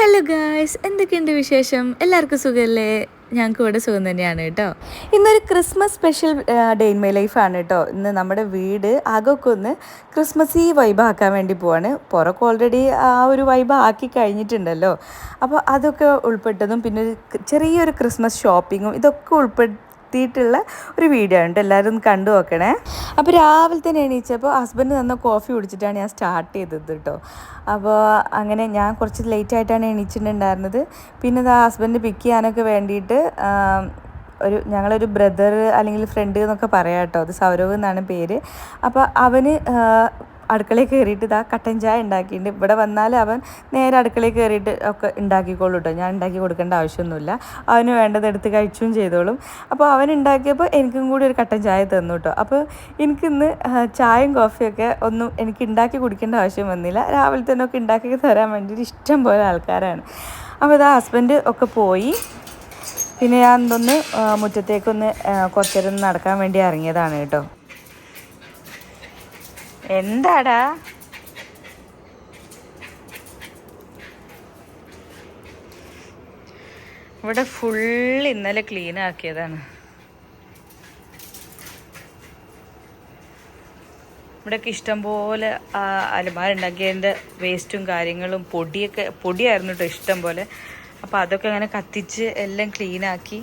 Hello guys, എന്തൊക്കെയുണ്ട് വിശേഷം? എല്ലാവർക്കും സുഖമല്ലേ? ഞങ്ങൾക്ക് ഇവിടെ സുഖം തന്നെയാണ് കേട്ടോ. ഇന്നൊരു Christmas special day in my ലൈഫാണ് കേട്ടോ. ഇന്ന് നമ്മുടെ വീട് ആകെയൊക്കെ ഒന്ന് ക്രിസ്മസ് ഈ വൈബ് ആക്കാൻ വേണ്ടി പോവാണ്. പുറമൊക്കെ ഓൾറെഡി ആ ഒരു വൈബ് ആക്കി കഴിഞ്ഞിട്ടുണ്ടല്ലോ. അപ്പോൾ അതൊക്കെ ഉൾപ്പെട്ടതും പിന്നെ ഒരു ചെറിയൊരു ക്രിസ്മസ് ഷോപ്പിങ്ങും ഇതൊക്കെ ഉൾപ്പെടുത്തിയിട്ടുള്ള ഒരു വീഡിയോ ഉണ്ട്. എല്ലാവരും ഒന്ന് കണ്ടു നോക്കണേ. അപ്പോൾ രാവിലെ തന്നെ എണീച്ചപ്പോൾ ഹസ്ബൻഡ് തന്ന കോഫി കുടിച്ചിട്ടാണ് ഞാൻ സ്റ്റാർട്ട് ചെയ്തത് കേട്ടോ. അപ്പോൾ അങ്ങനെ ഞാൻ കുറച്ച് ലേറ്റായിട്ടാണ് എണീച്ചിട്ടുണ്ടായിരുന്നത്. പിന്നെ ആ ഹസ്ബൻഡ് പിക്ക് ചെയ്യാനൊക്കെ വേണ്ടിയിട്ട് ഞങ്ങളൊരു ബ്രദർ അല്ലെങ്കിൽ ഫ്രണ്ട് എന്നൊക്കെ പറയാം കേട്ടോ. അത് സൗരവ് എന്നാണ് പേര്. അപ്പോൾ അവന് അടുക്കളയിൽ കയറിയിട്ട് ഇതാ കട്ടൻ ചായ ഉണ്ടാക്കിയിട്ടുണ്ട്. ഇവിടെ വന്നാൽ അവൻ നേരെ അടുക്കളയിൽ കയറിയിട്ട് ഒക്കെ ഉണ്ടാക്കിക്കോളൂ കേട്ടോ. ഞാൻ ഉണ്ടാക്കി കൊടുക്കേണ്ട ആവശ്യമൊന്നുമില്ല. അവന് വേണ്ടത് എടുത്ത് കഴിച്ചും ചെയ്തോളും. അപ്പോൾ അവൻ ഉണ്ടാക്കിയപ്പോൾ എനിക്കും കൂടി ഒരു കട്ടൻ ചായ തന്നു കേട്ടോ. അപ്പോൾ എനിക്കിന്ന് ചായയും കോഫിയൊക്കെ ഒന്നും എനിക്ക് ഉണ്ടാക്കി കുടിക്കേണ്ട ആവശ്യം വന്നില്ല. രാവിലെ തന്നെ ഒക്കെ ഉണ്ടാക്കി തരാൻ വേണ്ടിയിട്ട് ഇഷ്ടം പോലെ ആൾക്കാരാണ്. അപ്പോൾ ഇതാ ഹസ്ബൻഡ് ഒക്കെ പോയി. പിന്നെ ഞാൻ എന്തൊന്ന് മുറ്റത്തേക്കൊന്ന് കുറച്ച് നേരം നടക്കാൻ വേണ്ടി ഇറങ്ങിയതാണ് കേട്ടോ. എന്താടാ ഇവിടെ ഫുൾ ഇന്നലെ ക്ലീൻ ആക്കിയതാണ്. ഇവിടെയൊക്കെ ഇഷ്ടംപോലെ അലമാരുണ്ടാക്കിയതിൻ്റെ വേസ്റ്റും കാര്യങ്ങളും പൊടിയായിരുന്നു കേട്ടോ ഇഷ്ടം പോലെ. അപ്പോൾ അതൊക്കെ അങ്ങനെ കത്തിച്ച് എല്ലാം ക്ലീനാക്കി.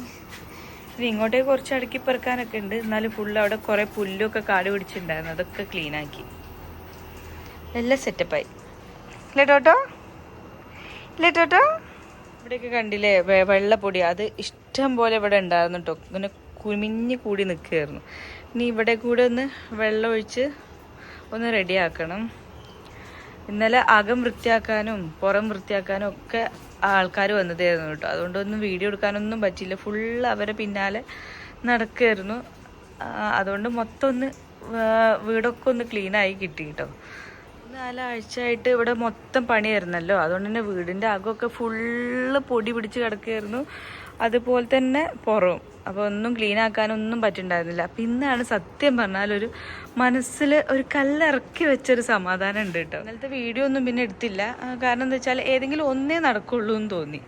ഇനി ഇങ്ങോട്ടേക്ക് കുറച്ച് അടുക്കി പെറുക്കാനൊക്കെ ഉണ്ട്. എന്നാലും ഫുള്ള് അവിടെ കുറേ പുല്ലൊക്കെ കാട് പിടിച്ചിട്ടുണ്ടായിരുന്നു. അതൊക്കെ ക്ലീനാക്കി എല്ലാം സെറ്റപ്പായി. ഇല്ലേ ടോട്ടോ? ഇവിടെയൊക്കെ കണ്ടില്ലേ വെള്ളപ്പൊടി, അത് ഇഷ്ടം പോലെ ഇവിടെ ഉണ്ടായിരുന്നു കേട്ടോ. ഇങ്ങനെ കുമിഞ്ഞ് കൂടി നിൽക്കുകയായിരുന്നു. ഇനി ഇവിടെ കൂടെ ഒന്ന് വെള്ളം ഒഴിച്ച് ഒന്ന് റെഡിയാക്കണം. ഇന്നലെ അകം വൃത്തിയാക്കാനും പുറം വൃത്തിയാക്കാനും ഒക്കെ ആൾക്കാർ വന്നതായിരുന്നു കേട്ടോ. അതുകൊണ്ടൊന്നും വീഡിയോ എടുക്കാനൊന്നും പറ്റില്ല. ഫുള്ള് അവരെ പിന്നാലെ നടക്കുകയായിരുന്നു. അതുകൊണ്ട് മൊത്തം ഒന്ന് വീടൊക്കെ ഒന്ന് ക്ലീനായി കിട്ടി കേട്ടോ. 4 ആഴ്ചയായിട്ട് ഇവിടെ മൊത്തം പണിയായിരുന്നല്ലോ. അതുകൊണ്ട് തന്നെ വീടിൻ്റെ അകമൊക്കെ ഫുള്ള് പൊടി പിടിച്ച് കിടക്കുകയായിരുന്നു. അതുപോലെ തന്നെ പുറവും. അപ്പോൾ ഒന്നും ക്ലീൻ ആക്കാനൊന്നും പറ്റുന്നുണ്ടായിരുന്നില്ല. അപ്പം ഇന്നാണ് സത്യം പറഞ്ഞാൽ ഒരു മനസ്സിൽ ഒരു കല്ലിറക്കി വെച്ചൊരു സമാധാനം ഉണ്ട് കേട്ടോ. ഇന്നലത്തെ വീഡിയോ ഒന്നും പിന്നെ എടുത്തില്ല. കാരണം എന്താ വെച്ചാൽ ഏതെങ്കിലും ഒന്നേ നടക്കുള്ളൂ എന്ന് തോന്നി.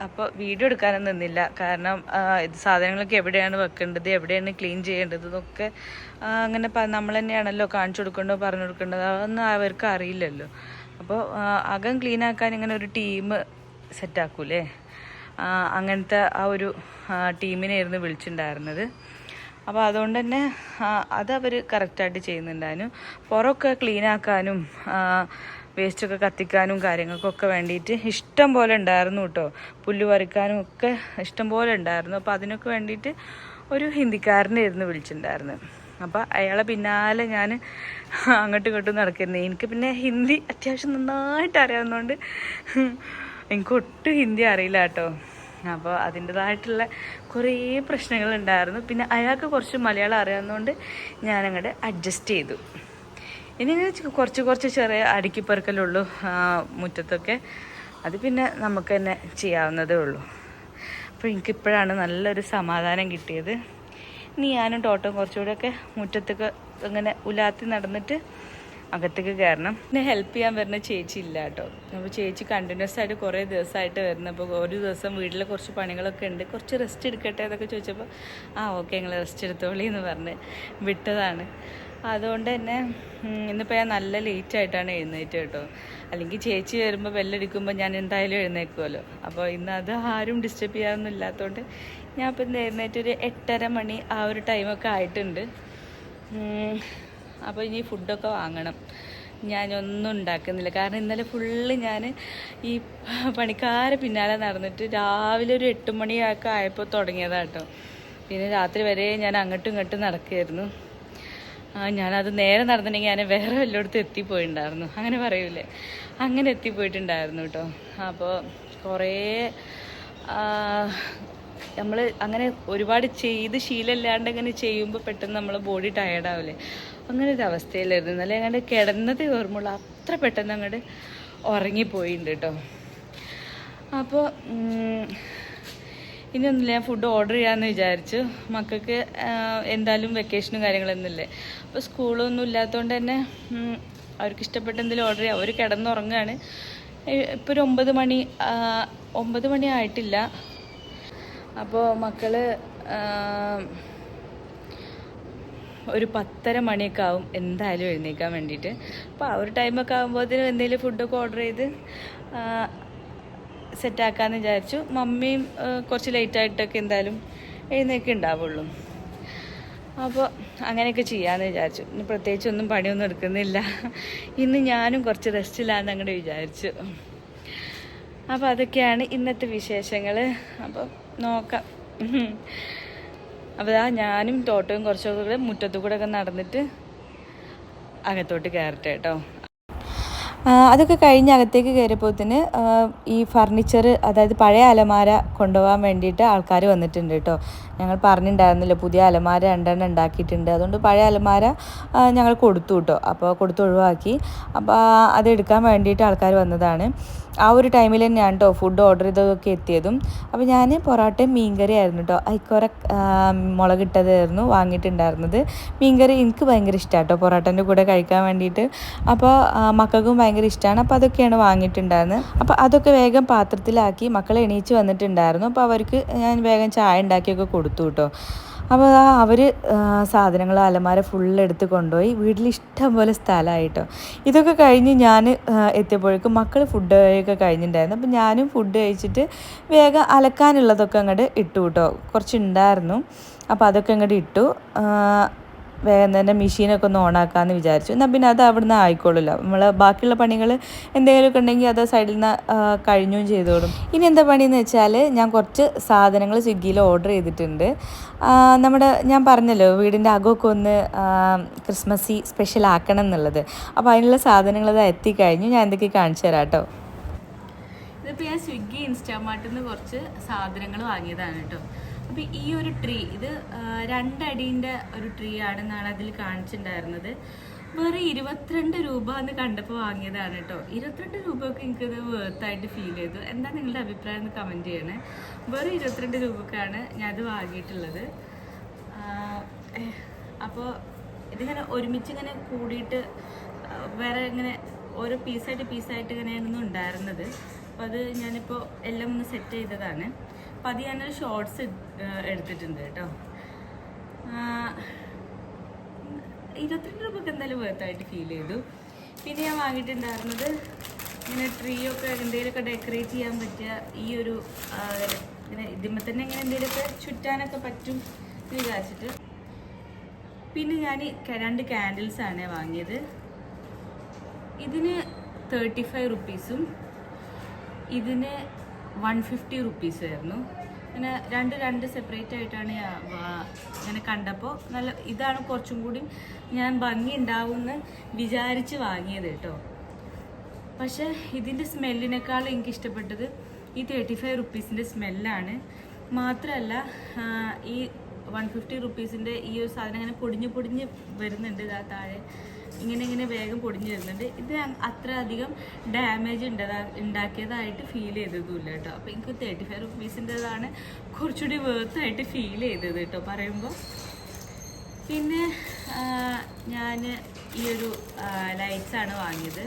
അപ്പോൾ വീഡിയോ എടുക്കാനൊന്നും നിന്നില്ല. കാരണം ഇത് സാധനങ്ങളൊക്കെ എവിടെയാണ് വെക്കേണ്ടത്, എവിടെയാണ് ക്ലീൻ ചെയ്യേണ്ടത് എന്നൊക്കെ അങ്ങനെ നമ്മൾ തന്നെയാണല്ലോ കാണിച്ചു കൊടുക്കേണ്ടത്, പറഞ്ഞു കൊടുക്കേണ്ടത്. അതൊന്നും അവർക്ക് അറിയില്ലല്ലോ. അപ്പോൾ അകം ക്ലീൻ ആക്കാൻ ഇങ്ങനെ ഒരു ടീം സെറ്റാക്കൂലേ, അങ്ങനത്തെ ആ ഒരു ടീമിനെയായിരുന്നു വിളിച്ചിട്ടുണ്ടായിരുന്നത്. അപ്പോൾ അതുകൊണ്ട് തന്നെ അതവർ കറക്റ്റായിട്ട് ചെയ്യുന്നുണ്ടായിരുന്നു. പുറമൊക്കെ ക്ലീനാക്കാനും വേസ്റ്റൊക്കെ കത്തിക്കാനും കാര്യങ്ങൾക്കൊക്കെ വേണ്ടിയിട്ട് ഇഷ്ടം പോലെ ഉണ്ടായിരുന്നു കേട്ടോ. പുല്ല് പറിക്കാനും ഒക്കെ ഇഷ്ടം പോലെ ഉണ്ടായിരുന്നു. അപ്പോൾ അതിനൊക്കെ വേണ്ടിയിട്ട് ഒരു ഹിന്ദിക്കാരനായിരുന്നു വിളിച്ചിട്ടുണ്ടായിരുന്നത്. അപ്പോൾ അയാളെ പിന്നാലെ ഞാൻ അങ്ങോട്ടും ഇങ്ങോട്ടും നടക്കുന്നത്. എനിക്ക് പിന്നെ ഹിന്ദി അത്യാവശ്യം നന്നായിട്ട് അറിയാവുന്നതുകൊണ്ട് എനിക്ക് ഒട്ടും ഹിന്ദി അറിയില്ല കേട്ടോ. അപ്പോൾ അതിൻ്റെതായിട്ടുള്ള കുറേ പ്രശ്നങ്ങളുണ്ടായിരുന്നു. പിന്നെ അയാൾക്ക് കുറച്ച് മലയാളം അറിയാവുന്നതുകൊണ്ട് ഞാനങ്ങോട്ട് അഡ്ജസ്റ്റ് ചെയ്തു. ഇനി കുറച്ച് ചെറിയ അടുക്കിപ്പെറുക്കലുള്ളൂ മുറ്റത്തൊക്കെ. അത് പിന്നെ നമുക്ക് തന്നെ ചെയ്യാവുന്നതേ ഉള്ളൂ. അപ്പോൾ എനിക്കിപ്പോഴാണ് നല്ലൊരു സമാധാനം കിട്ടിയത്. ഇനി ഞാനും ടോട്ടം കുറച്ചുകൂടെയൊക്കെ മുറ്റത്തൊക്കെ ഇങ്ങനെ ഉലാത്തി നടന്നിട്ട് അകത്തേക്ക് കയറണം. പിന്നെ ഹെൽപ്പ് ചെയ്യാൻ വരുന്ന ചേച്ചി ഇല്ല കേട്ടോ. അപ്പോൾ ചേച്ചി കണ്ടിന്യൂസ് ആയിട്ട് കുറേ ദിവസമായിട്ട് വരുന്നപ്പോൾ ഒരു ദിവസം വീട്ടിലെ കുറച്ച് പണികളൊക്കെ ഉണ്ട്, കുറച്ച് റെസ്റ്റ് എടുക്കട്ടെ എന്നൊക്കെ ചോദിച്ചപ്പോൾ ഓക്കെ നിങ്ങൾ റെസ്റ്റ് എടുത്തോളി എന്ന് പറഞ്ഞ് വിട്ടതാണ്. അതുകൊണ്ട് തന്നെ ഇന്നിപ്പോൾ ഞാൻ നല്ല ലേറ്റായിട്ടാണ് എഴുന്നേറ്റ് കേട്ടോ. അല്ലെങ്കിൽ ചേച്ചി വരുമ്പോൾ ബെല്ലടിക്കുമ്പോൾ ഞാൻ എന്തായാലും എഴുന്നേൽക്കുമല്ലോ. അപ്പോൾ ഇന്ന് അത് ആരും ഡിസ്റ്റർബ് ചെയ്യാനൊന്നും ഇല്ലാത്തതുകൊണ്ട് ഞാൻ ഇപ്പം ഇന്ന് എഴുന്നേറ്റ് ഒരു 8:30 മണി ആ ഒരു ടൈമൊക്കെ ആയിട്ടുണ്ട്. അപ്പോൾ ഇനി ഫുഡൊക്കെ വാങ്ങണം. ഞാനൊന്നും ഉണ്ടാക്കുന്നില്ല. കാരണം ഇന്നലെ ഫുള്ള് ഞാൻ ഈ പണിക്കാരെ പിന്നാലെ നടന്നിട്ട് രാവിലെ ഒരു 8 മണിയൊക്കെ ആയപ്പോൾ തുടങ്ങിയതാണ് കേട്ടോ. പിന്നെ രാത്രി വരെ ഞാൻ അങ്ങോട്ടും ഇങ്ങോട്ടും നടക്കുകയായിരുന്നു. ഞാനത് നേരെ നടന്നിട്ടുണ്ടെങ്കിൽ ഞാൻ വേറെ വല്ലയിടത്തും എത്തിപ്പോയിട്ടുണ്ടായിരുന്നു. അങ്ങനെ പറയൂലേ, അങ്ങനെ എത്തിപ്പോയിട്ടുണ്ടായിരുന്നു കേട്ടോ. അപ്പോൾ കുറേ നമ്മൾ അങ്ങനെ ഒരുപാട് ചെയ്ത് ശീലമില്ലാണ്ട് അങ്ങനെ ചെയ്യുമ്പോൾ പെട്ടെന്ന് നമ്മളെ ബോഡി ടയേർഡാവില്ലേ, അങ്ങനെ ഒരു അവസ്ഥയിലായിരുന്നു. ഇന്നലെ അങ്ങോട്ട് കിടന്നതേ ഓർമ്മയുള്ളൂ, അത്ര പെട്ടെന്ന് അങ്ങോട്ട് ഉറങ്ങിപ്പോയിട്ടുണ്ട് കേട്ടോ. അപ്പോൾ ഇനിയൊന്നുമില്ല, ഞാൻ ഫുഡ് ഓർഡർ ചെയ്യാമെന്ന് വിചാരിച്ചു. മക്കൾക്ക് എന്തായാലും വെക്കേഷനും കാര്യങ്ങളൊന്നുമില്ലേ. അപ്പോൾ സ്കൂളൊന്നും ഇല്ലാത്തതുകൊണ്ട് തന്നെ അവർക്ക് ഇഷ്ടപ്പെട്ട എന്തെങ്കിലും ഓർഡർ ചെയ്യാം. അവർ കിടന്നുറങ്ങുകയാണ്. ഇപ്പോൾ ഒരു 9 മണി ആയിട്ടില്ല. അപ്പോൾ മക്കൾ ഒരു 10:30 മണിയൊക്കെ ആവും എന്തായാലും എഴുന്നേൽക്കാൻ വേണ്ടിയിട്ട്. അപ്പോൾ ആ ഒരു ടൈമൊക്കെ ആകുമ്പോഴത്തേനും എന്തെങ്കിലും ഫുഡൊക്കെ ഓർഡർ ചെയ്ത് സെറ്റാക്കാമെന്ന് വിചാരിച്ചു. മമ്മിയും കുറച്ച് ലേറ്റായിട്ടൊക്കെ എന്തായാലും എഴുന്നേൽക്കേ ഉണ്ടാവുള്ളൂ. അപ്പോൾ അങ്ങനെയൊക്കെ ചെയ്യാമെന്ന് വിചാരിച്ചു. ഇന്ന് പ്രത്യേകിച്ചൊന്നും പണിയൊന്നും എടുക്കുന്നില്ല. ഇന്ന് ഞാനും കുറച്ച് റെസ്റ്റിലാന്ന് അങ്ങോട്ട് വിചാരിച്ചു. അപ്പോൾ അതൊക്കെയാണ് ഇന്നത്തെ വിശേഷങ്ങൾ. അപ്പോൾ നോക്കാം. അപ്പോൾ ഞാനും ടോട്ടോയും കുറച്ചൊക്കെ കൂടെ മുറ്റത്തു കൂടെ ഒക്കെ നടന്നിട്ട് അകത്തോട്ട് കയറട്ടെ കേട്ടോ. അതൊക്കെ കഴിഞ്ഞ് അകത്തേക്ക് കയറിയപ്പോഴത്തേന് ഈ ഫർണിച്ചർ, അതായത് പഴയ അലമാര കൊണ്ടുപോകാൻ വേണ്ടിയിട്ട് ആൾക്കാർ വന്നിട്ടുണ്ട് കേട്ടോ. ഞങ്ങൾ പറഞ്ഞിട്ടുണ്ടായിരുന്നില്ല, പുതിയ അലമാര 2 ഉണ്ടാക്കിയിട്ടുണ്ട്. അതുകൊണ്ട് പഴയ അലമാര ഞങ്ങൾ കൊടുത്തു കേട്ടോ. അപ്പോൾ കൊടുത്ത് ഒഴിവാക്കി. അപ്പോൾ അതെടുക്കാൻ വേണ്ടിയിട്ട് ആൾക്കാർ വന്നതാണ്. ആ ഒരു ടൈമിൽ തന്നെയാണ് കേട്ടോ ഫുഡ് ഓർഡർ ചെയ്തതൊക്കെ എത്തിയതും. അപ്പോൾ ഞാൻ പൊറോട്ടയും മീൻകറി ആയിരുന്നു കേട്ടോ. അയിക്കോറ മുളകിട്ടതായിരുന്നു വാങ്ങിയിട്ടുണ്ടായിരുന്നത്. മീൻകറി എനിക്ക് ഭയങ്കര ഇഷ്ടമാണ് കേട്ടോ പൊറോട്ടൻ്റെ കൂടെ കഴിക്കാൻ വേണ്ടിയിട്ട്. അപ്പോൾ മക്കൾക്കും ഭയങ്കര ഇഷ്ടമാണ്. അപ്പോൾ അതൊക്കെയാണ് വാങ്ങിയിട്ടുണ്ടായിരുന്നത്. അപ്പോൾ അതൊക്കെ വേഗം പാത്രത്തിലാക്കി മക്കൾ എണീച്ച് വന്നിട്ടുണ്ടായിരുന്നു. അപ്പോൾ അവർക്ക് ഞാൻ വേഗം ചായ ഉണ്ടാക്കിയൊക്കെ കൊടുത്തു കേട്ടോ. അപ്പോൾ അവർ സാധനങ്ങൾ അലമാര ഫുള്ളെടുത്ത് കൊണ്ടുപോയി. വീട്ടിൽ ഇഷ്ടം പോലെ സ്ഥലമായിട്ടോ. ഇതൊക്കെ കഴിഞ്ഞ് ഞാൻ എത്തിയപ്പോഴേക്കും മക്കൾ ഫുഡ് കഴിയൊക്കെ കഴിഞ്ഞിട്ടുണ്ടായിരുന്നു. അപ്പോൾ ഞാനും ഫുഡ് കഴിച്ചിട്ട് വേഗം അലക്കാനുള്ളതൊക്കെ അങ്ങോട്ട് ഇട്ടു കേട്ടോ. കുറച്ചുണ്ടായിരുന്നു. അപ്പോൾ അതൊക്കെ അങ്ങോട്ട് ഇട്ടു. വേഗം തന്നെ മെഷീനൊക്കെ ഒന്ന് ഓണാക്കാമെന്ന് വിചാരിച്ചു. എന്നാൽ പിന്നെ അത് അവിടെ നിന്ന് ആയിക്കോളില്ല. നമ്മൾ ബാക്കിയുള്ള പണികൾ എന്തെങ്കിലുമൊക്കെ ഉണ്ടെങ്കിൽ അത് സൈഡിൽ നിന്ന് കഴിഞ്ഞും ചെയ്തോളും. ഇനി എന്താ പണിയെന്ന് വെച്ചാൽ ഞാൻ കുറച്ച് സാധനങ്ങൾ സ്വിഗ്ഗിയിൽ ഓർഡർ ചെയ്തിട്ടുണ്ട്. ഞാൻ പറഞ്ഞല്ലോ വീടിൻ്റെ അകമൊക്കെ ഒന്ന് ക്രിസ്മസ് സ്പെഷ്യൽ ആക്കണം എന്നുള്ളത്. അപ്പോൾ അതിനുള്ള സാധനങ്ങൾ അത് എത്തിക്കഴിഞ്ഞു. ഞാൻ എന്തൊക്കെ കാണിച്ചു തരാം കേട്ടോ. ഇതിപ്പോൾ ഞാൻ സ്വിഗ്ഗി ഇൻസ്റ്റാമാർട്ടിൽ നിന്ന് കുറച്ച് സാധനങ്ങൾ വാങ്ങിയതാണ് കേട്ടോ. അപ്പോൾ ഈ ഒരു ട്രീ, ഇത് 2 അടീൻ്റെ ഒരു ട്രീ ആണെന്നാണ് അതിൽ കാണിച്ചിട്ടുണ്ടായിരുന്നത്. വെറും 22 രൂപ എന്ന് കണ്ടപ്പോൾ വാങ്ങിയതാണ് കേട്ടോ. 22 രൂപയൊക്കെ എനിക്കത് വേർത്തായിട്ട് ഫീൽ ചെയ്തു. എന്താ നിങ്ങളുടെ അഭിപ്രായം എന്ന് കമൻറ്റ് ചെയ്യണേ. വെറും 22 രൂപക്കാണ് ഞാനത് വാങ്ങിയിട്ടുള്ളത്. അപ്പോൾ ഇതിങ്ങനെ ഒരുമിച്ചിങ്ങനെ കൂടിയിട്ട് വേറെ ഇങ്ങനെ ഓരോ പീസായിട്ട് ഇങ്ങനെയായിരുന്നു ഉണ്ടായിരുന്നത്. അപ്പോൾ അത് ഞാനിപ്പോൾ എല്ലാം ഒന്ന് സെറ്റ് ചെയ്തതാണ്. അപ്പോൾ അത് ഞാനൊരു ഷോർട്സ് എടുത്തിട്ടുണ്ട് കേട്ടോ. 22 രൂപയ്ക്ക് എന്തായാലും വേർത്തായിട്ട് ഫീൽ ചെയ്തു. പിന്നെ ഞാൻ വാങ്ങിയിട്ടുണ്ടായിരുന്നത് ഇങ്ങനെ ട്രീ ഒക്കെ എന്തെങ്കിലുമൊക്കെ ഡെക്കറേറ്റ് ചെയ്യാൻ പറ്റിയ ഈ ഒരു ഇങ്ങനെ ഇതിന്മേൽ തന്നെ ഇങ്ങനെ എന്തെങ്കിലുമൊക്കെ ചുറ്റാനൊക്കെ പറ്റും എന്ന് വിചാരിച്ചിട്ട്. പിന്നെ ഞാൻ 2 ക്യാൻഡിൽസാണ് വാങ്ങിയത്. ഇതിന് 35 റുപ്പീസും ഇതിന് 150 റുപ്പീസായിരുന്നു. ഇങ്ങനെ രണ്ട് സെപ്പറേറ്റ് ആയിട്ടാണ് ഇങ്ങനെ കണ്ടപ്പോൾ നല്ല ഇതാണ് കുറച്ചും കൂടി ഞാൻ ഭംഗി ഉണ്ടാവുമെന്ന് വിചാരിച്ച് വാങ്ങിയത് കേട്ടോ. പക്ഷേ ഇതിൻ്റെ സ്മെല്ലിനേക്കാളും എനിക്കിഷ്ടപ്പെട്ടത് ഈ 35 റുപ്പീസിൻ്റെ സ്മെല്ലാണ്. മാത്രമല്ല ഈ 150 റുപ്പീസിൻ്റെ ഈ ഒരു സാധനം ഇങ്ങനെ പൊടിഞ്ഞ് വരുന്നുണ്ട്. ഇതാ താഴെ ഇങ്ങനെ വേഗം പൊടിഞ്ഞ് വരുന്നുണ്ട്. ഇത് അത്ര അധികം ഡാമേജ് ഉണ്ടാക്കിയതായിട്ട് ഫീൽ ചെയ്തതുമില്ല കേട്ടോ. അപ്പോൾ എനിക്ക് 35 റുപ്പീസിൻ്റെതാണ് കുറച്ചുകൂടി വേർത്തായിട്ട് ഫീൽ ചെയ്തത് കേട്ടോ പറയുമ്പോൾ. പിന്നെ ഞാൻ ഈ ഒരു ലൈറ്റ്സാണ് വാങ്ങിയത്.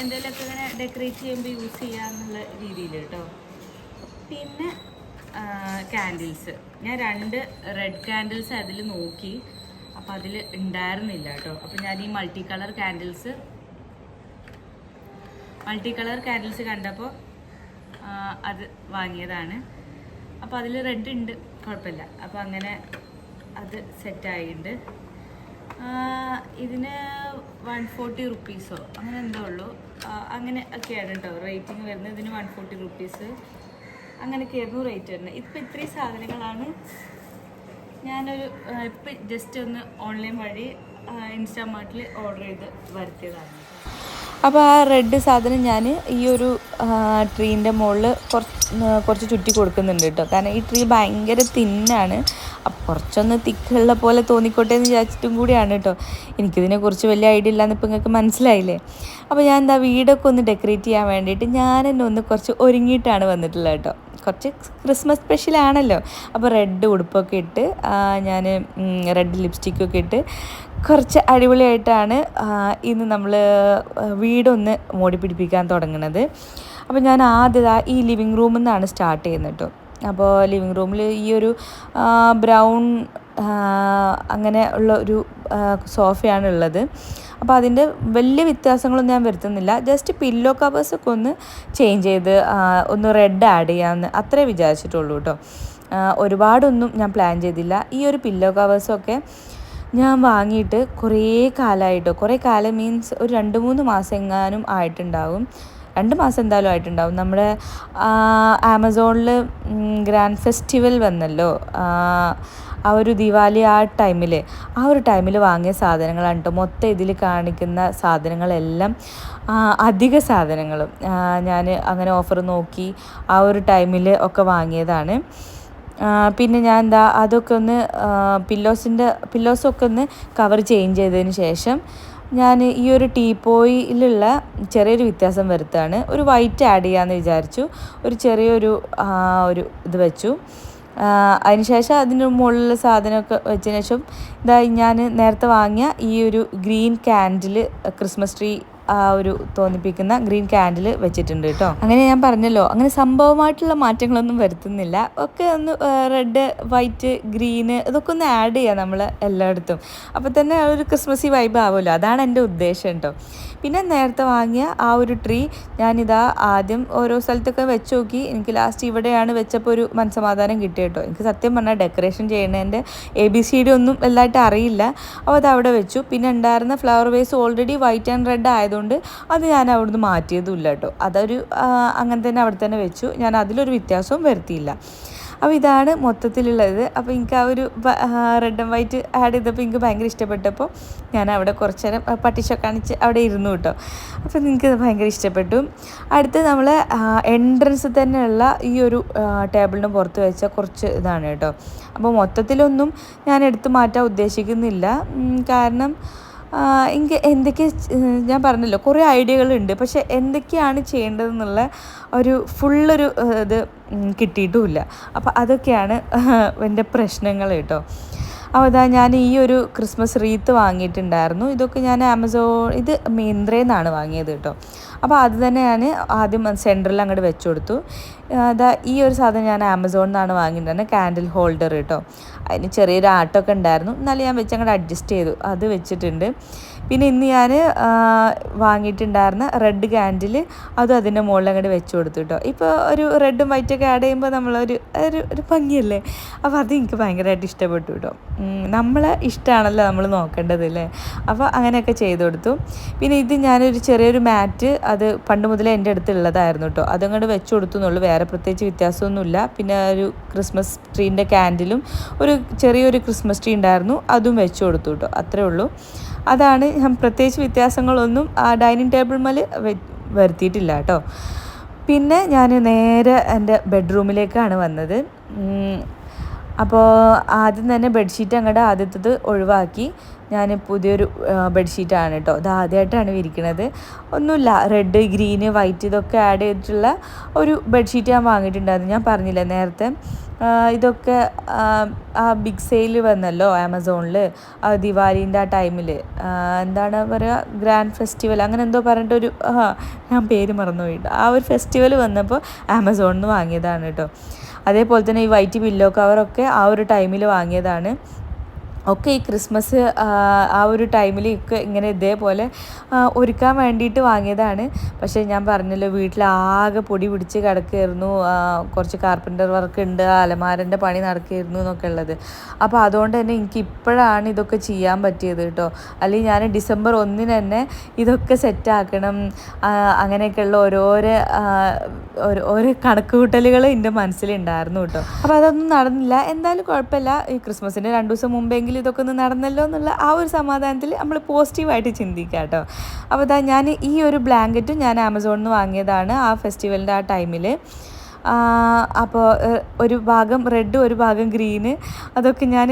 എന്തെങ്കിലുമൊക്കെ ഇങ്ങനെ ഡെക്കറേറ്റ് ചെയ്യുമ്പോൾ യൂസ് ചെയ്യാമെന്നുള്ള രീതിയിൽ കേട്ടോ. പിന്നെ ക്യാൻഡിൽസ്, ഞാൻ 2 റെഡ് ക്യാൻഡിൽസ് അതിൽ നോക്കി. അപ്പോൾ അതിൽ ഉണ്ടായിരുന്നില്ല കേട്ടോ. അപ്പോൾ ഞാൻ ഈ മൾട്ടി കളർ ക്യാൻഡിൽസ് കണ്ടപ്പോൾ അത് വാങ്ങിയതാണ്. അപ്പോൾ അതിൽ റെഡ് ഉണ്ട്, കുഴപ്പമില്ല. അപ്പോൾ അങ്ങനെ അത് സെറ്റായിട്ടുണ്ട്. ഇതിന് 140 റുപ്പീസോ അങ്ങനെ എന്തോ ഉള്ളൂ. അങ്ങനെ ഒക്കെയാണ് കേട്ടോ റേറ്റിംഗ് വരുന്നത്. ഇതിന് 140 റുപ്പീസ് അങ്ങനെയൊക്കെയായിരുന്നു റേറ്റ് വരുന്നത്. ഇപ്പം ഇത്രയും സാധനങ്ങളാണ് ഞാനൊരു ഇപ്പം ജസ്റ്റ് ഒന്ന് ഓൺലൈൻ വഴി ഇൻസ്റ്റാമാർട്ടിൽ ഓർഡർ ചെയ്ത് വരുത്തിയതാണ്. അപ്പോൾ ആ റെഡ് സാധനം ഞാൻ ഈ ഒരു ട്രീൻ്റെ മുകളിൽ കുറച്ച് ചുറ്റി കൊടുക്കുന്നുണ്ട് കേട്ടോ. കാരണം ഈ ട്രീ ഭയങ്കര തിന്നാണ്. കുറച്ചൊന്ന് തിക്കുള്ള പോലെ തോന്നിക്കോട്ടെ എന്ന് വിചാരിച്ചിട്ടും കൂടിയാണ് കേട്ടോ. എനിക്കിതിനെക്കുറിച്ച് വലിയ ഐഡിയ ഇല്ലയെന്ന് ഇപ്പോൾ നിങ്ങൾക്ക് മനസ്സിലായില്ലേ. അപ്പോൾ ഞാൻ എന്താ വീടൊക്കെ ഒന്ന് ഡെക്കറേറ്റ് ചെയ്യാൻ വേണ്ടിയിട്ട് ഞാൻ തന്നെ ഒന്ന് കുറച്ച് ഒരുങ്ങിയിട്ടാണ് വന്നിട്ടുള്ളത് കേട്ടോ. കുറച്ച് ക്രിസ്മസ് സ്പെഷ്യലാണല്ലോ. അപ്പോൾ റെഡ് ഉടുപ്പൊക്കെ ഇട്ട് ഞാൻ റെഡ് ലിപ്സ്റ്റിക്കൊക്കെ ഇട്ട് കുറച്ച് അടിപൊളിയായിട്ടാണ് ഇന്ന് നമ്മൾ വീടൊന്ന് മോടി പിടിപ്പിക്കാൻ തുടങ്ങുന്നത്. അപ്പോൾ ഞാൻ ആദ്യം ഈ ലിവിങ് റൂമിൽ നിന്നാണ് സ്റ്റാർട്ട് ചെയ്യുന്നത് കേട്ടോ. അപ്പോൾ ലിവിങ് റൂമിൽ ഈ ഒരു ബ്രൗൺ അങ്ങനെ ഉള്ള ഒരു സോഫയാണ് ഉള്ളത്. അപ്പോൾ അതിൻ്റെ വലിയ വ്യത്യാസങ്ങളൊന്നും ഞാൻ വരുത്തുന്നില്ല. ജസ്റ്റ് പില്ലോ കവേഴ്സൊക്കെ ഒന്ന് ചേഞ്ച് ചെയ്ത് ഒന്ന് റെഡ് ആഡ് ചെയ്യാമെന്ന് അത്രേ വിചാരിച്ചിട്ടുള്ളൂ കേട്ടോ. ഒരുപാടൊന്നും ഞാൻ പ്ലാൻ ചെയ്തില്ല. ഈ ഒരു പില്ലോ കവേഴ്സൊക്കെ ഞാൻ വാങ്ങിയിട്ട് കുറേ കാലമായിട്ടോ. കുറേ കാലം മീൻസ് ഒരു 2-3 മാസം എങ്ങാനും ആയിട്ടുണ്ടാവും. 2 മാസം എന്തായാലും ആയിട്ടുണ്ടാവും. നമ്മുടെ ആമസോണിൽ ഗ്രാൻഡ് ഫെസ്റ്റിവൽ വന്നല്ലോ, ആ ഒരു ദിവാലി ആ ഒരു ടൈമിൽ വാങ്ങിയ സാധനങ്ങളാണ് കേട്ടോ. മൊത്തം ഇതിൽ കാണിക്കുന്ന സാധനങ്ങളെല്ലാം അധിക സാധനങ്ങളും ഞാൻ അങ്ങനെ ഓഫർ നോക്കി ആ ഒരു ടൈമിൽ ഒക്കെ വാങ്ങിയതാണ്. പിന്നെ ഞാൻ അതൊക്കെ ഒന്ന് പില്ലോസൊക്കെ ഒന്ന് കവർ ചേഞ്ച് ചെയ്തതിന് ശേഷം ഞാൻ ഈ ഒരു ടീപ്പോയിലുള്ള ചെറിയൊരു വ്യത്യാസം വരുത്താണ്. ഒരു വൈറ്റ് ആഡ് ചെയ്യാമെന്ന് വിചാരിച്ചു. ഒരു ചെറിയൊരു ഇത് വെച്ചു. അതിനുശേഷം അതിന് മുകളിലുള്ള സാധനമൊക്കെ വെച്ചതിന് ശേഷം ഞാൻ നേരത്തെ വാങ്ങിയ ഈ ഒരു ഗ്രീൻ ക്യാൻഡിൽ ക്രിസ്മസ് ട്രീ ഒരു തോന്നിപ്പിക്കുന്ന ഗ്രീൻ ക്യാൻഡിൽ വെച്ചിട്ടുണ്ട് കേട്ടോ. അങ്ങനെ ഞാൻ പറഞ്ഞല്ലോ, അങ്ങനെ സംഭവമായിട്ടുള്ള മാറ്റങ്ങളൊന്നും വരുത്തുന്നില്ല. ഒക്കെ ഒന്ന് റെഡ്, വൈറ്റ്, ഗ്രീന് ഇതൊക്കെ ഒന്ന് ആഡ് ചെയ്യാം നമ്മൾ എല്ലായിടത്തും. അപ്പോൾ തന്നെ ഒരു ക്രിസ്മസി വൈബ് ആവുമല്ലോ. അതാണ് എൻ്റെ ഉദ്ദേശം കേട്ടോ. പിന്നെ നേരത്തെ വാങ്ങിയ ആ ഒരു ട്രീ ഞാനിതാ ആദ്യം ഓരോ സ്ഥലത്തൊക്കെ വെച്ച് നോക്കി. എനിക്ക് ലാസ്റ്റ് ഇവിടെയാണ് വെച്ചപ്പോൾ ഒരു മനസ്സമാധാനം കിട്ടി കേട്ടോ. എനിക്ക് സത്യം പറഞ്ഞാൽ ഡെക്കറേഷൻ ചെയ്യണതിൻ്റെ ABCD ഒന്നും എല്ലായിട്ട് അറിയില്ല. അപ്പോൾ അത് അവിടെ വെച്ചു. പിന്നെ ഉണ്ടായിരുന്ന flower vase already white and red ആയതുകൊണ്ട് അത് ഞാൻ അവിടുന്ന് മാറ്റിയതുമില്ല കേട്ടോ. അതൊരു അങ്ങനെ തന്നെ അവിടെ തന്നെ വെച്ചു. ഞാൻ അതിലൊരു വ്യത്യാസവും വരുത്തിയില്ല. അപ്പോൾ ഇതാണ് മൊത്തത്തിലുള്ളത്. അപ്പോൾ എനിക്ക് ആ ഒരു റെഡ് ആൻഡ് വൈറ്റ് ആഡ് ചെയ്തപ്പോൾ എനിക്ക് ഭയങ്കര ഇഷ്ടപ്പെട്ടപ്പോൾ ഞാൻ അവിടെ കുറച്ച് നേരം പട്ടിഷൊക്കെ കാണിച്ച് അവിടെ ഇരുന്നു കേട്ടോ. അപ്പോൾ എനിക്ക് ഭയങ്കര ഇഷ്ടപ്പെട്ടു. അടുത്ത് നമ്മൾ എൻട്രൻസ് തന്നെയുള്ള ഈ ഒരു ടേബിളിന് പുറത്ത് വെച്ച കുറച്ച് ഇതാണ് കേട്ടോ. അപ്പോൾ മൊത്തത്തിലൊന്നും ഞാൻ എടുത്തു മാറ്റാൻ ഉദ്ദേശിക്കുന്നില്ല. കാരണം എനിക്ക് എന്തൊക്കെ ഞാൻ പറഞ്ഞല്ലോ, കുറേ ഐഡിയകളുണ്ട്. പക്ഷെ എന്തൊക്കെയാണ് ചെയ്യേണ്ടതെന്നുള്ള ഒരു ഫുള്ളൊരു ഇത് കിട്ടിയിട്ടുമില്ല. അപ്പോൾ അതൊക്കെയാണ് എൻ്റെ പ്രശ്നങ്ങൾ കേട്ടോ. അപ്പോൾ ഞാൻ ഈ ഒരു ക്രിസ്മസ് റീത്ത് വാങ്ങിയിട്ടുണ്ടായിരുന്നു. ഇതൊക്കെ ഞാൻ ഇത് മിന്ത്രയിൽ നിന്നാണ് വാങ്ങിയത് കേട്ടോ. അപ്പോൾ അത് തന്നെ ഞാൻ ആദ്യം സെൻറ്ററിൽ അങ്ങോട്ട് വെച്ച് കൊടുത്തു. ഈ ഒരു സാധനം ഞാൻ ആമസോണിൽ നിന്നാണ് വാങ്ങിയിട്ടുണ്ടായിരുന്നത്, കാൻഡിൽ ഹോൾഡർ കേട്ടോ. അതിന് ചെറിയൊരു ആട്ടമൊക്കെ ഉണ്ടായിരുന്നു, എന്നാലും ഞാൻ വെച്ച് അങ്ങോട്ട് അഡ്ജസ്റ്റ് ചെയ്തു, അത് വെച്ചിട്ടുണ്ട്. പിന്നെ ഇന്ന് ഞാൻ വാങ്ങിയിട്ടുണ്ടായിരുന്ന റെഡ് ക്യാൻഡിൽ അതും അതിൻ്റെ മുകളിൽ അങ്ങോട്ട് വെച്ച് കൊടുത്തു കേട്ടോ. ഇപ്പോൾ ഒരു റെഡും വൈറ്റൊക്കെ ആഡ് ചെയ്യുമ്പോൾ നമ്മളൊരു ഒരു ഭംഗിയല്ലേ. അപ്പോൾ അത് എനിക്ക് ഭയങ്കരമായിട്ട് ഇഷ്ടപ്പെട്ടു കേട്ടോ. നമ്മളെ ഇഷ്ടമാണല്ലോ നമ്മൾ നോക്കേണ്ടത് അല്ലേ. അപ്പോൾ അങ്ങനെയൊക്കെ ചെയ്ത് കൊടുത്തു. പിന്നെ ഇത് ഞാനൊരു ചെറിയൊരു മാറ്റ്, അത് പണ്ട് മുതലേ എൻ്റെ അടുത്തുള്ളതായിരുന്നു കേട്ടോ. അതങ്ങോട്ട് വെച്ച് കൊടുത്തു എന്നുള്ളൂ, വേറെ പ്രത്യേകിച്ച് വ്യത്യാസമൊന്നുമില്ല. പിന്നെ ഒരു ക്രിസ്മസ് ട്രീൻ്റെ ക്യാൻഡിലും ഒരു ചെറിയൊരു ക്രിസ്മസ് ട്രീ ഉണ്ടായിരുന്നു, അതും വെച്ച് കൊടുത്തു കേട്ടോ. അത്രേ ഉള്ളൂ. അതാണ് ഞാൻ പ്രത്യേകിച്ച് വ്യത്യാസങ്ങളൊന്നും ആ ഡൈനിങ് ടേബിൾ മേൽ വരുത്തിയിട്ടില്ല കേട്ടോ. പിന്നെ ഞാൻ നേരെ എൻ്റെ ബെഡ്റൂമിലേക്കാണ് വന്നത്. അപ്പോൾ ആദ്യം തന്നെ ബെഡ്ഷീറ്റ് അങ്ങോട്ട് ആദ്യത്തത് ഒഴിവാക്കി ഞാൻ പുതിയൊരു ബെഡ്ഷീറ്റാണ് കേട്ടോ. ഇത് ആദ്യമായിട്ടാണ് വിരിക്കണത്. ഒന്നുമില്ല, റെഡ്, ഗ്രീന്, വൈറ്റ് ഇതൊക്കെ ആഡ് ചെയ്തിട്ടുള്ള ഒരു ബെഡ്ഷീറ്റ് ഞാൻ വാങ്ങിയിട്ടുണ്ടായിരുന്നു. ഞാൻ പറഞ്ഞില്ലേ നേരത്തെ, ഇതൊക്കെ ആ ബിഗ് സെയിൽ വന്നല്ലോ ആമസോണിൽ ദിവാലീൻ്റെ ആ ടൈമിൽ, എന്താണ് പറയുക, ഗ്രാൻഡ് ഫെസ്റ്റിവൽ അങ്ങനെ എന്തോ പറഞ്ഞിട്ടൊരു ഞാൻ പേര് മറന്നുപോയി. ആ ഒരു ഫെസ്റ്റിവൽ വന്നപ്പോൾ ആമസോണിൽ നിന്ന് വാങ്ങിയതാണ് കേട്ടോ. അതേപോലെ തന്നെ ഈ വൈറ്റ് പില്ലോ കവറൊക്കെ ആ ഒരു ടൈമിൽ വാങ്ങിയതാണ്. ഒക്കെ ഈ ക്രിസ്മസ് ആ ഒരു ടൈമിൽ ഒക്കെ ഇങ്ങനെ ഇതേപോലെ ഒരുക്കാൻ വേണ്ടിയിട്ട് വാങ്ങിയതാണ്. പക്ഷേ ഞാൻ പറഞ്ഞല്ലോ, വീട്ടിലാകെ പൊടി പിടിച്ച് കിടക്കുകയായിരുന്നു. കുറച്ച് കാർപ്പൻ്റർ വർക്ക് ഉണ്ട്, അലമാരൻ്റെ പണി നടക്കുകയായിരുന്നു എന്നൊക്കെ ഉള്ളത്. അപ്പോൾ അതുകൊണ്ട് തന്നെ എനിക്ക് ഇപ്പോഴാണ് ഇതൊക്കെ ചെയ്യാൻ പറ്റിയത് കേട്ടോ. അല്ലെങ്കിൽ ഞാൻ ഡിസംബർ 1 തന്നെ ഇതൊക്കെ സെറ്റാക്കണം, അങ്ങനെയൊക്കെയുള്ള ഓരോ കണക്ക് കൂട്ടലുകൾ എൻ്റെ മനസ്സിലുണ്ടായിരുന്നു കേട്ടോ. അപ്പോൾ അതൊന്നും നടന്നില്ല. എന്തായാലും കുഴപ്പമില്ല, ഈ ക്രിസ്മസിൻ്റെ 2 ദിവസം മുമ്പെങ്കിലും ഇതൊക്കെ ഒന്ന് നടന്നല്ലോ എന്നുള്ള ആ ഒരു സമാധാനത്തിൽ നമ്മൾ പോസിറ്റീവായിട്ട് ചിന്തിക്കുക കേട്ടോ. അപ്പോൾ ഞാൻ ഈ ഒരു ബ്ലാങ്കറ്റും ഞാൻ ആമസോണിൽ നിന്ന് വാങ്ങിയതാണ് ആ ഫെസ്റ്റിവലിൻ്റെ ആ ടൈമിൽ. അപ്പോൾ ഒരു ഭാഗം റെഡ് ഒരു ഭാഗം ഗ്രീന്, അതൊക്കെ ഞാൻ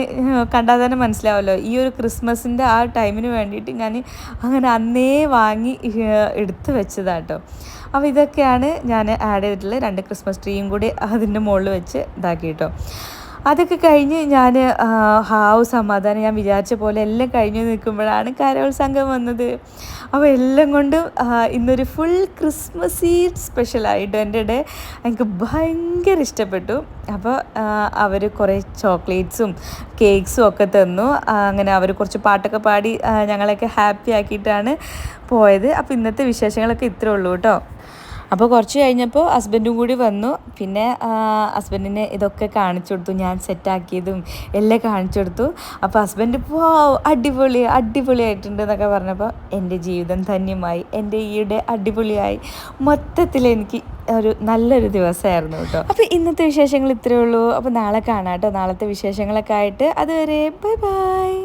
കണ്ടാൽ തന്നെ മനസ്സിലാവുമല്ലോ ഈ ഒരു ക്രിസ്മസിൻ്റെ ആ ടൈമിന് വേണ്ടിയിട്ട് ഞാൻ അങ്ങനെ അന്നേ വാങ്ങി എടുത്ത് വെച്ചതാട്ടോ. അപ്പോൾ ഇതൊക്കെയാണ് ഞാൻ ആഡ് ചെയ്തിട്ടുള്ളത്. 2 ക്രിസ്മസ് ട്രീയും കൂടി അതിൻ്റെ മുകളിൽ വെച്ച് ഇതാക്കി കേട്ടോ. അതൊക്കെ കഴിഞ്ഞ് ഞാൻ സമാധാനം, ഞാൻ വിചാരിച്ച പോലെ എല്ലാം കഴിഞ്ഞ് നിൽക്കുമ്പോഴാണ് കരോൾ സംഘം വന്നത്. അപ്പോൾ എല്ലാം കൊണ്ടും ഇന്നൊരു ഫുൾ ക്രിസ്മസ് സ്പെഷ്യലായിട്ട് എൻ്റെ ഡേ എനിക്ക് ഭയങ്കര ഇഷ്ടപ്പെട്ടു. അപ്പോൾ അവർ കുറേ ചോക്ലേറ്റ്സും കേക്ക്സും ഒക്കെ തന്നു. അങ്ങനെ അവർ കുറച്ച് പാട്ടൊക്കെ പാടി ഞങ്ങളെയൊക്കെ ഹാപ്പി ആക്കിയിട്ടാണ് പോയത്. അപ്പോൾ ഇന്നത്തെ വിശേഷങ്ങളൊക്കെ ഇത്രേ ഉള്ളൂ കേട്ടോ. അപ്പോൾ കുറച്ച് കഴിഞ്ഞപ്പോൾ ഹസ്ബൻഡും കൂടി വന്നു. പിന്നെ ഹസ്ബൻഡിനെ ഇതൊക്കെ കാണിച്ചു കൊടുത്തു, ഞാൻ സെറ്റാക്കിയതും എല്ലാം കാണിച്ചു കൊടുത്തു. അപ്പോൾ ഹസ്ബൻഡ് അടിപൊളിയായിട്ടുണ്ട് എന്നൊക്കെ പറഞ്ഞപ്പോൾ എൻ്റെ ജീവിതം ധന്യമായി, എൻ്റെ ഈയിടെ അടിപൊളിയായി. മൊത്തത്തിൽ എനിക്ക് നല്ലൊരു ദിവസമായിരുന്നു കേട്ടോ. അപ്പോൾ ഇന്നത്തെ വിശേഷങ്ങൾ ഇത്രയേ ഉള്ളൂ. അപ്പോൾ നാളെ കാണാം കേട്ടോ, നാളത്തെ വിശേഷങ്ങളൊക്കെ ആയിട്ട്. അതുവരെ ബൈ ബൈ.